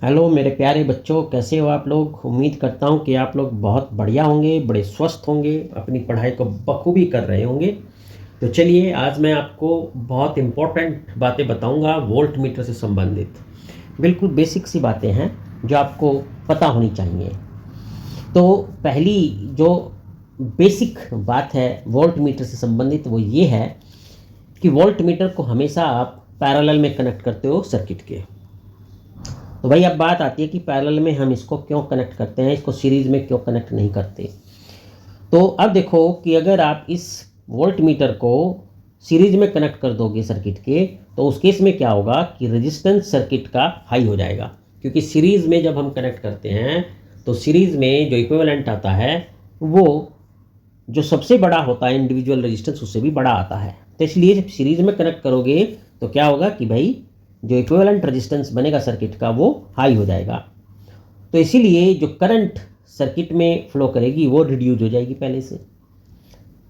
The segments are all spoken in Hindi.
हेलो मेरे प्यारे बच्चों, कैसे हो आप लोग। उम्मीद करता हूँ कि आप लोग बहुत बढ़िया होंगे, बड़े स्वस्थ होंगे, अपनी पढ़ाई को बखूबी कर रहे होंगे। तो चलिए आज मैं आपको बहुत इम्पोर्टेंट बातें बताऊंगा वोल्ट मीटर से संबंधित। बिल्कुल बेसिक सी बातें हैं जो आपको पता होनी चाहिए। तो पहली जो बेसिक बात है वोल्ट मीटर से संबंधित वो ये है कि वोल्ट मीटर को हमेशा आप पैरेलल में कनेक्ट करते हो सर्किट के। तो भाई अब बात आती है कि पैरेलल में हम इसको क्यों कनेक्ट करते हैं, इसको सीरीज में क्यों कनेक्ट नहीं करते। तो अब देखो कि अगर आप इस वोल्ट मीटर को सीरीज में कनेक्ट कर दोगे सर्किट के, तो उस केस में क्या होगा कि रेजिस्टेंस सर्किट का हाई हो जाएगा। क्योंकि सीरीज में जब हम कनेक्ट करते हैं तो सीरीज में जो इक्विवेलेंट आता है वो जो सबसे बड़ा होता है इंडिविजुअल रेजिस्टेंस उससे भी बड़ा आता है। तो इसलिए जब सीरीज में कनेक्ट करोगे तो क्या होगा कि भाई जो इक्विवेलेंट रेजिस्टेंस बनेगा सर्किट का वो हाई हो जाएगा। तो इसीलिए जो करंट सर्किट में फ्लो करेगी वो रिड्यूज हो जाएगी पहले से।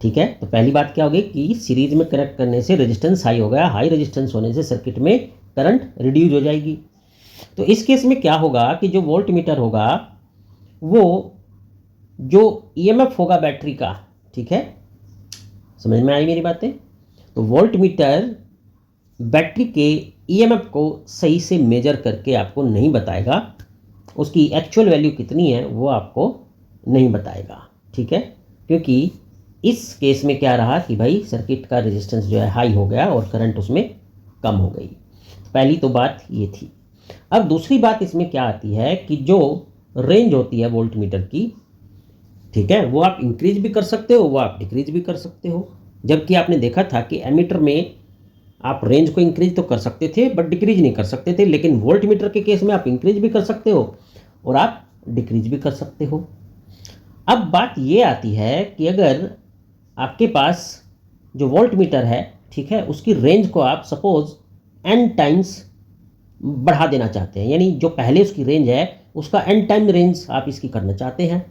ठीक है, तो पहली बात क्या होगी कि सीरीज में कनेक्ट करने से रेजिस्टेंस हाई हो गया, हाई रेजिस्टेंस होने से सर्किट में करंट रिड्यूज हो जाएगी। तो इस केस में क्या होगा कि जो वोल्ट मीटर होगा वो जो ईएमएफ होगा बैटरी का, ठीक है, समझ में आई मेरी बातें। तो वोल्ट मीटर बैटरी के ईएमएफ को सही से मेजर करके आपको नहीं बताएगा, उसकी एक्चुअल वैल्यू कितनी है वो आपको नहीं बताएगा। ठीक है, क्योंकि इस केस में क्या रहा कि भाई सर्किट का रेजिस्टेंस जो है हाई हो गया और करंट उसमें कम हो गई। पहली तो बात ये थी। अब दूसरी बात इसमें क्या आती है कि जो रेंज होती है वोल्ट मीटर की, ठीक है, वो आप इंक्रीज भी कर सकते हो, वो आप डिक्रीज भी कर सकते हो। जबकि आपने देखा था कि एमीटर में आप रेंज को इंक्रीज तो कर सकते थे बट डिक्रीज नहीं कर सकते थे, लेकिन वोल्ट मीटर के केस में आप इंक्रीज भी कर सकते हो और आप डिक्रीज भी कर सकते हो। अब बात ये आती है कि अगर आपके पास जो वोल्ट मीटर है, ठीक है, उसकी रेंज को आप सपोज n टाइम्स बढ़ा देना चाहते हैं, यानी जो पहले उसकी रेंज है उसका n टाइम रेंज आप इसकी करना चाहते हैं,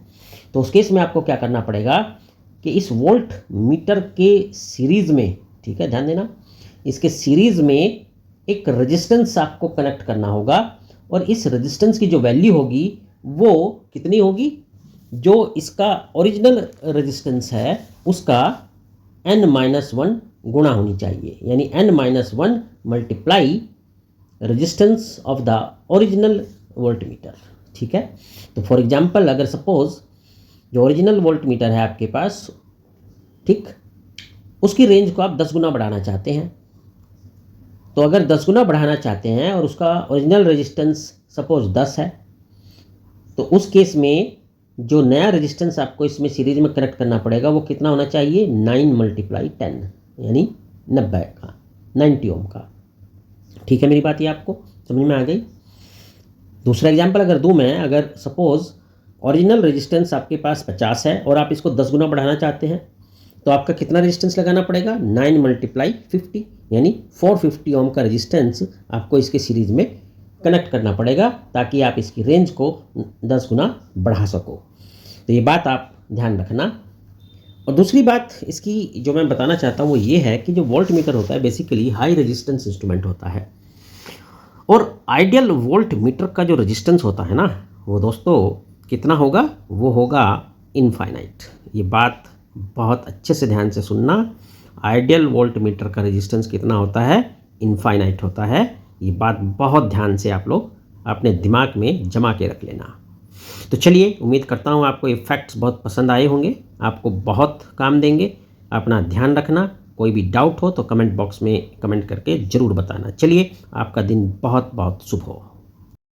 तो उस केस में आपको क्या करना पड़ेगा कि इस वोल्ट मीटर के सीरीज में, ठीक है, ध्यान देना, इसके सीरीज में एक रेजिस्टेंस आपको कनेक्ट करना होगा और इस रेजिस्टेंस की जो वैल्यू होगी वो कितनी होगी, जो इसका ओरिजिनल रेजिस्टेंस है उसका n-1 गुणा होनी चाहिए, यानी n-1 multiply resistance of the original volt meter. ठीक है, तो फॉर एग्जांपल अगर सपोज जो ओरिजिनल वोल्ट मीटर है आपके पास, ठीक, उसकी रेंज को आप 10 गुना बढ़ाना चाहते हैं। तो अगर 10 गुना बढ़ाना चाहते हैं और उसका ओरिजिनल रेजिस्टेंस सपोज 10 है, तो उस केस में जो नया रेजिस्टेंस आपको इसमें सीरीज में कनेक्ट करना पड़ेगा वो कितना होना चाहिए, 9 मल्टीप्लाई 10, यानी 90 का, 90 ओम का। ठीक है, मेरी बात ये आपको समझ में आ गई। दूसरा एग्जाम्पल अगर दूँ मैं, अगर सपोज ओरिजिनल रेजिस्टेंस आपके पास 50 है और आप इसको 10 गुना बढ़ाना चाहते हैं, तो आपका कितना रेजिस्टेंस लगाना पड़ेगा, 9 मल्टीप्लाई 50, यानी 450 ओम का रेजिस्टेंस आपको इसके सीरीज में कनेक्ट करना पड़ेगा ताकि आप इसकी रेंज को 10 गुना बढ़ा सको। तो ये बात आप ध्यान रखना। और दूसरी बात इसकी जो मैं बताना चाहता हूँ वो ये है कि जो वोल्ट मीटर होता है बेसिकली हाई रेजिस्टेंस इंस्ट्रूमेंट होता है, और आइडियल वोल्ट मीटर का जो रेजिस्टेंस होता है ना वो दोस्तों कितना होगा, वो होगा इनफाइनाइट। ये बात बहुत अच्छे से ध्यान से सुनना, आइडियल वोल्ट मीटर का रेजिस्टेंस कितना होता है, इनफाइनाइट होता है। ये बात बहुत ध्यान से आप लोग अपने दिमाग में जमा के रख लेना। तो चलिए, उम्मीद करता हूँ आपको ये फैक्ट्स बहुत पसंद आए होंगे, आपको बहुत काम देंगे। अपना ध्यान रखना, कोई भी डाउट हो तो कमेंट बॉक्स में कमेंट करके ज़रूर बताना। चलिए, आपका दिन बहुत बहुत शुभ हो।